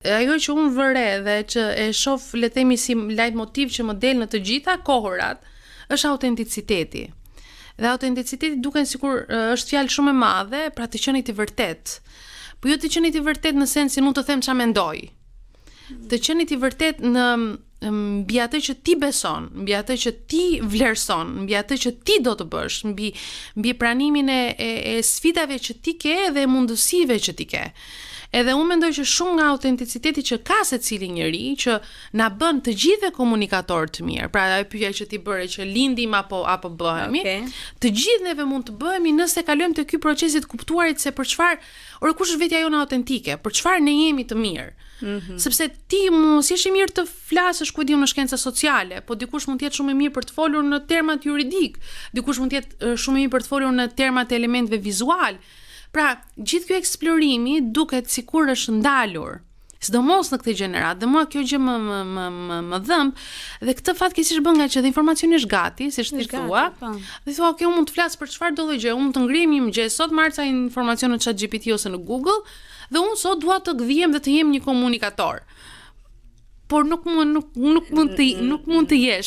Ajo që unë vëre dhe që e shoh le të themi si leitmotiv që më del në të gjitha kohërat është autenticiteti. Dhe autenticiteti duken sikur është fjalë shumë e madhe, pra të qenit i vërtet. Po jo të qenit i vërtet në sensin unë të them ç'a mendoj. Të qenit i vërtet në mbi atë që ti beson, mbi atë që ti vlerëson, mbi atë që ti do të bësh, mbi pranimin e sfidave që ti ke dhe mundësive që ti ke. Edhe unë mendoj që shumë nga autenticiteti që ka secili njeri që na bën të gjithë komunikator të mirë. Pra ajo pyetja që ti bëre që lindim apo bëhemi, të gjithë neve mund të bëhemi nëse kalojmë te ky proces i të kuptuarit se për çfarë kush është vetja jone autentike, për çfarë ne jemi të mirë. Sepse ti mos jesh i mirë të flasësh ku di në shkenca sociale, po dikush mund të jetë shumë i mirë për të folur në termat juridik, dikush mund të jetë shumë i mirë për të folur në termat e elementeve vizual. Pra, gjithë kjo eksplorimi duket sikur është ndalur, sidomos në këtë gjenerat, dhe mua kjo gjë më dhëmb, dhe këtë fatkeqësisht bën nga që dhe informacioni është gati, siç ti thua. Dhe thua, okay, unë mund të flas për çfarë do lloj gjë, unë mund të ngrihem një mëngjes, sot marr ca informacion në ChatGPT ose në Google, dhe unë sot dua të gdhijem dhe të jem një komunikator. Por nuk mund të jesh,